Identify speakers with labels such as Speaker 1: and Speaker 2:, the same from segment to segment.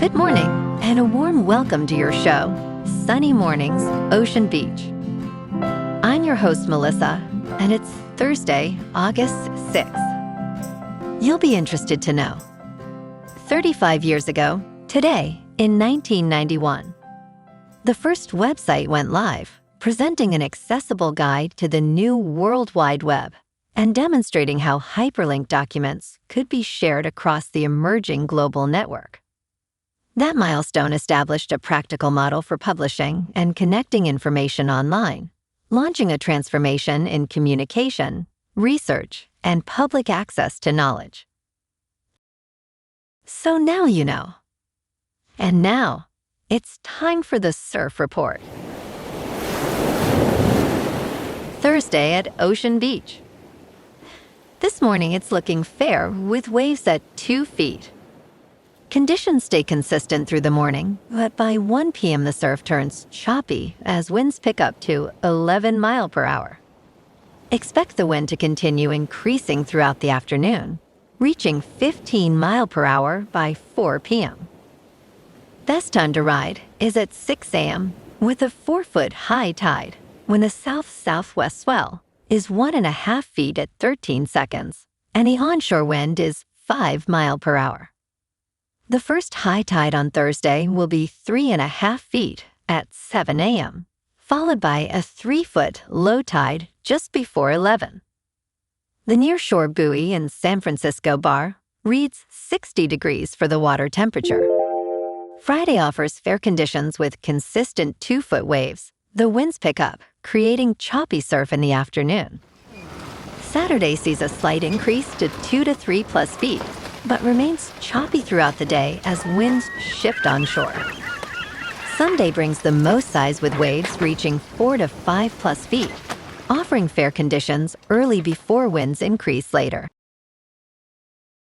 Speaker 1: Good morning, and a warm welcome to your show, Sunny Mornings, Ocean Beach. I'm your host, Melissa, and it's Thursday, August 6th. You'll be interested to know. 35 years ago, today, in 1991, the first website went live, presenting an accessible guide to the new World Wide Web and demonstrating how hyperlinked documents could be shared across the emerging global network. That milestone established a practical model for publishing and connecting information online, launching a transformation in communication, research, and public access to knowledge. So now you know. And now, it's time for the Surf Report. Thursday at Ocean Beach. This morning it's looking fair with waves at 2 feet. Conditions stay consistent through the morning, but by 1 p.m. the surf turns choppy as winds pick up to 11 miles per hour. Expect the wind to continue increasing throughout the afternoon, reaching 15 miles per hour by 4 p.m. Best time to ride is at 6 a.m. with a 4-foot high tide when the south-southwest swell is 1.5 feet at 13 seconds and the onshore wind is 5 miles per hour. The first high tide on Thursday will be 3.5 feet at 7 a.m., followed by a 3-foot low tide just before 11. The nearshore buoy in San Francisco Bar reads 60 degrees for the water temperature. Friday offers fair conditions with consistent 2-foot waves. The winds pick up, creating choppy surf in the afternoon. Saturday sees a slight increase to 2 to 3 plus feet, but remains choppy throughout the day as winds shift onshore. Sunday brings the most size with waves reaching 4 to 5 plus feet, offering fair conditions early before winds increase later.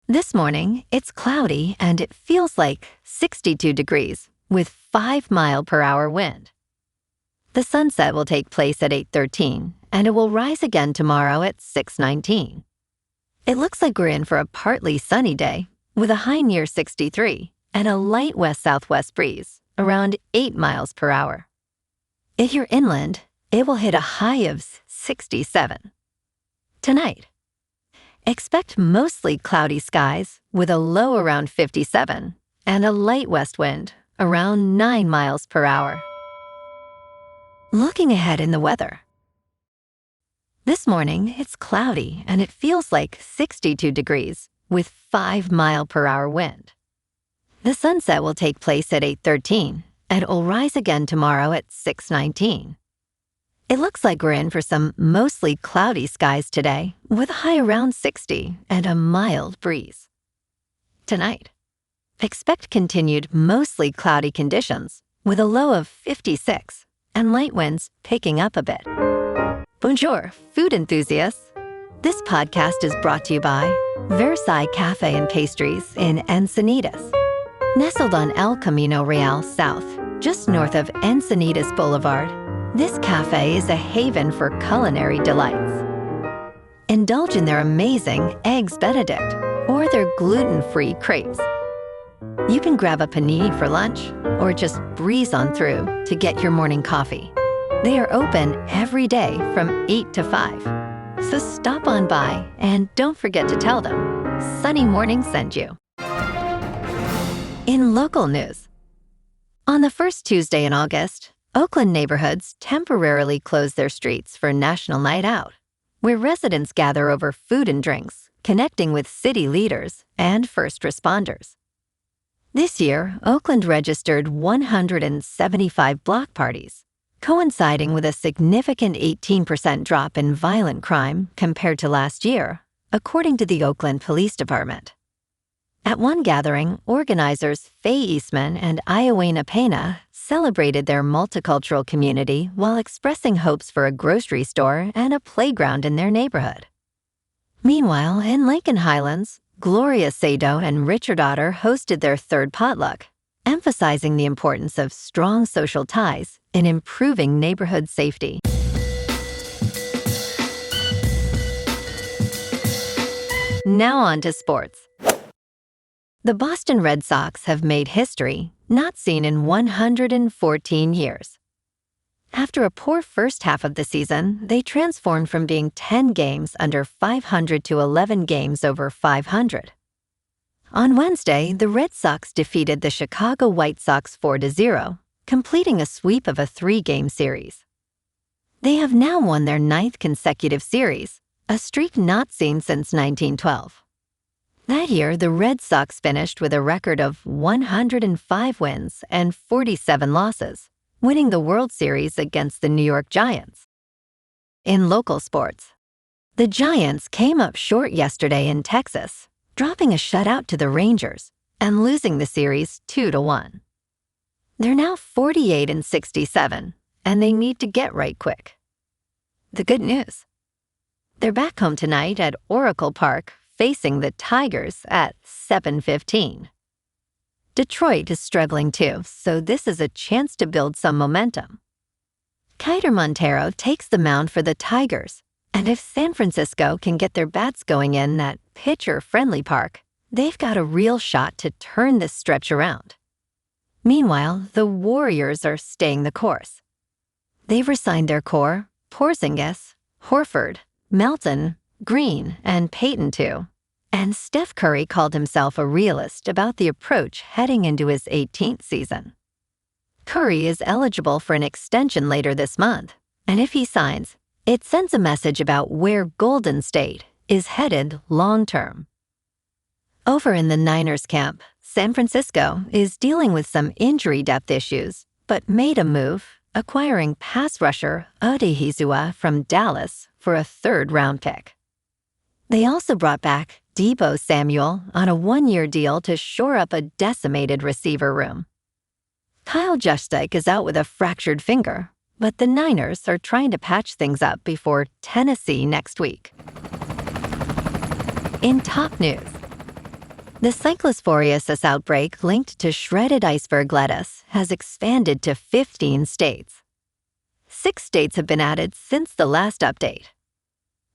Speaker 1: This morning, it's cloudy and it feels like 62 degrees with 5 mile per hour wind. The sunset will take place at 8:13 and it will rise again tomorrow at 6:19. It looks like we're in for a partly sunny day with a high near 63 and a light west-southwest breeze around 8 miles per hour. If you're inland, it will hit a high of 67. Tonight, expect mostly cloudy skies with a low around 57 and a light west wind around 9 miles per hour. Looking ahead in the weather. This morning, it's cloudy and it feels like 62 degrees with 5 mile per hour wind. The sunset will take place at 8:13 and it will rise again tomorrow at 6:19. It looks like we're in for some mostly cloudy skies today with a high around 60 and a mild breeze. Tonight, expect continued mostly cloudy conditions with a low of 56 and light winds picking up a bit. Bonjour, food enthusiasts. This podcast is brought to you by Versailles Cafe and Pastries in Encinitas. Nestled on El Camino Real South, just north of Encinitas Boulevard, this cafe is a haven for culinary delights. Indulge in their amazing Eggs Benedict or their gluten-free crepes. You can grab a panini for lunch or just breeze on through to get your morning coffee. They are open every day from 8 to 5. So stop on by and don't forget to tell them Sunny Morning sent you. In local news, on the first Tuesday in August, Oakland neighborhoods temporarily close their streets for National Night Out, where residents gather over food and drinks, connecting with city leaders and first responders. This year, Oakland registered 175 block parties, coinciding with a significant 18% drop in violent crime compared to last year, according to the Oakland Police Department. At one gathering, organizers Faye Eastman and Iowena Pena celebrated their multicultural community while expressing hopes for a grocery store and a playground in their neighborhood. Meanwhile, in Lincoln Highlands, Gloria Sado and Richard Otter hosted their third potluck, emphasizing the importance of strong social ties in improving neighborhood safety. Now on to sports. The Boston Red Sox have made history not seen in 114 years. After a poor first half of the season, they transformed from being 10 games under 500 to 11 games over 500. On Wednesday, the Red Sox defeated the Chicago White Sox 4-0, completing a sweep of a 3-game series. They have now won their 9th consecutive series, a streak not seen since 1912. That year, the Red Sox finished with a record of 105 wins and 47 losses, winning the World Series against the New York Giants. In local sports, the Giants came up short yesterday in Texas, dropping a shutout to the Rangers and losing the series 2-1. They're now 48-67, and they need to get right quick. The good news: they're back home tonight at Oracle Park facing the Tigers at 7:15. Detroit is struggling too, so this is a chance to build some momentum. Kiter Montero takes the mound for the Tigers, and if San Francisco can get their bats going in that pitcher-friendly park, they've got a real shot to turn this stretch around. Meanwhile, the Warriors are staying the course. They've resigned their core, Porzingis, Horford, Melton, Green, and Payton too. And Steph Curry called himself a realist about the approach heading into his 18th season. Curry is eligible for an extension later this month, and if he signs, it sends a message about where Golden State is headed long-term. Over in the Niners camp, San Francisco is dealing with some injury depth issues, but made a move, acquiring pass rusher Odehizua from Dallas for a 3rd-round pick. They also brought back Deebo Samuel on a 1-year deal to shore up a decimated receiver room. Kyle Juszczyk is out with a fractured finger, but the Niners are trying to patch things up before Tennessee next week. In top news, the Cyclosporiasis outbreak linked to shredded iceberg lettuce has expanded to 15 states. 6 states have been added since the last update.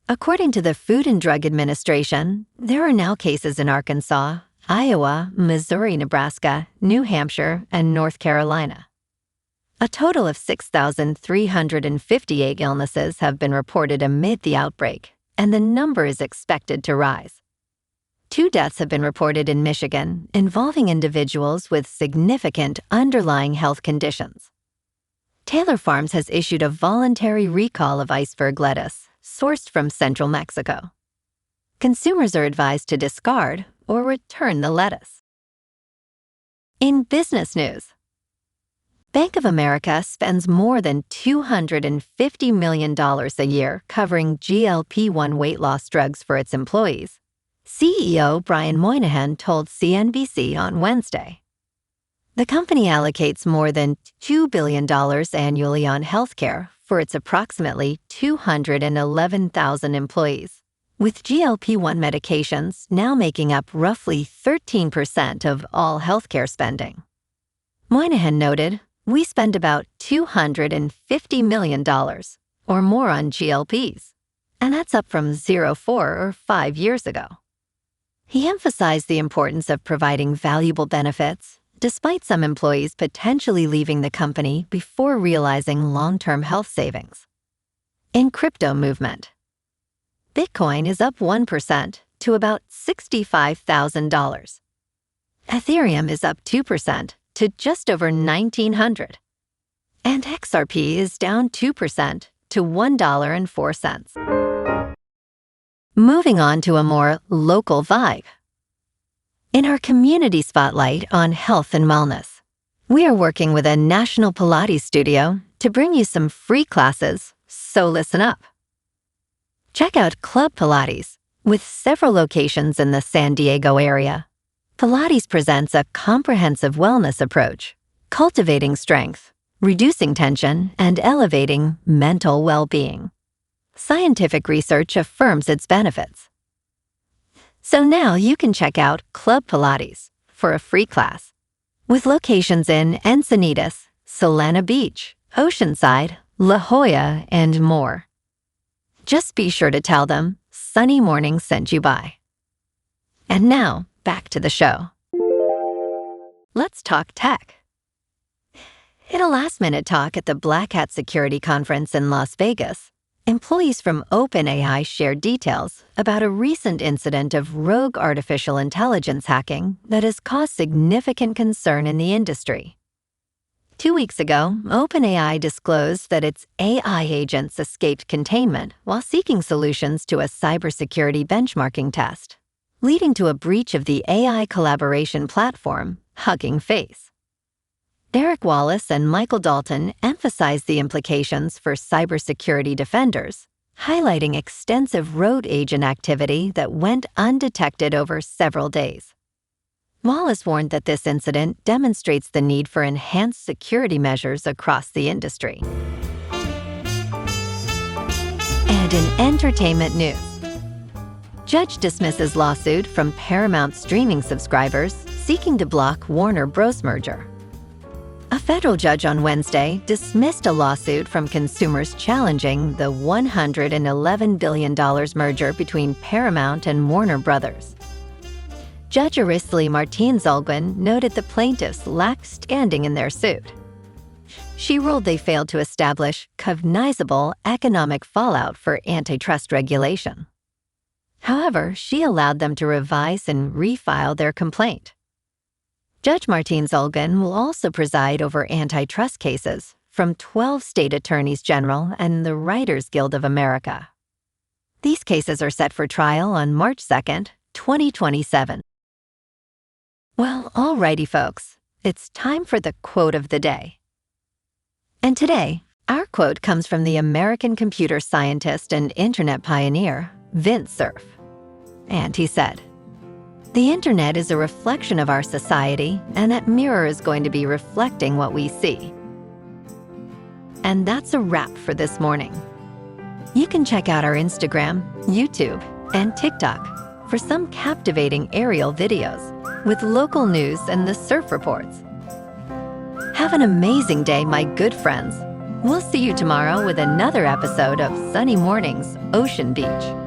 Speaker 1: According to the Food and Drug Administration, there are now cases in Arkansas, Iowa, Missouri, Nebraska, New Hampshire, and North Carolina. A total of 6,358 illnesses have been reported amid the outbreak, and the number is expected to rise. 2 deaths have been reported in Michigan involving individuals with significant underlying health conditions. Taylor Farms has issued a voluntary recall of iceberg lettuce sourced from central Mexico. Consumers are advised to discard or return the lettuce. In business news, Bank of America spends more than $250 million a year covering GLP-1 weight loss drugs for its employees, CEO Brian Moynihan told CNBC on Wednesday. The company allocates more than $2 billion annually on healthcare for its approximately 211,000 employees, with GLP-1 medications now making up roughly 13% of all healthcare spending. Moynihan noted, "We spend about $250 million or more on GLPs, and that's up from 4 or 5 years ago." He emphasized the importance of providing valuable benefits, despite some employees potentially leaving the company before realizing long-term health savings. In crypto movement, Bitcoin is up 1% to about $65,000. Ethereum is up 2% to just over $1,900. And XRP is down 2% to $1.04. Moving on to a more local vibe. In our community spotlight on health and wellness, we are working with a national Pilates studio to bring you some free classes, so listen up. Check out Club Pilates, with several locations in the San Diego area. Pilates presents a comprehensive wellness approach, cultivating strength, reducing tension, and elevating mental well-being. Scientific research affirms its benefits. So now you can check out Club Pilates for a free class, with locations in Encinitas, Solana Beach, Oceanside, La Jolla, and more. Just be sure to tell them Sunny Morning sent you by. And now, back to the show. let's talk tech. In a last-minute talk at the Black Hat Security Conference in Las Vegas, employees from OpenAI shared details about a recent incident of rogue artificial intelligence hacking that has caused significant concern in the industry. 2 weeks ago, OpenAI disclosed that its AI agents escaped containment while seeking solutions to a cybersecurity benchmarking test, leading to a breach of the AI collaboration platform, Hugging Face. Derek Wallace and Michael Dalton emphasized the implications for cybersecurity defenders, highlighting extensive road agent activity that went undetected over several days. Wallace warned that this incident demonstrates the need for enhanced security measures across the industry. And in entertainment news, judge dismisses lawsuit from Paramount streaming subscribers seeking to block Warner Bros. Merger. A federal judge on Wednesday dismissed a lawsuit from consumers challenging the $111 billion merger between Paramount and Warner Bros. Judge Arisli Martins-Olguin noted the plaintiffs lacked standing in their suit. She ruled they failed to establish cognizable economic fallout for antitrust regulation. However, she allowed them to revise and refile their complaint. Judge Martins-Olguin will also preside over antitrust cases from 12 state attorneys general and the Writers Guild of America. These cases are set for trial on March 2nd, 2027. Well, alrighty, folks. It's time for the quote of the day. And today, our quote comes from the American computer scientist and internet pioneer, Vint Cerf. And he said, "The internet is a reflection of our society, and that mirror is going to be reflecting what we see." And that's a wrap for this morning. You can check out our Instagram, YouTube, and TikTok for some captivating aerial videos with local news and the surf reports. Have an amazing day, my good friends. We'll see you tomorrow with another episode of Sunny Mornings, Ocean Beach.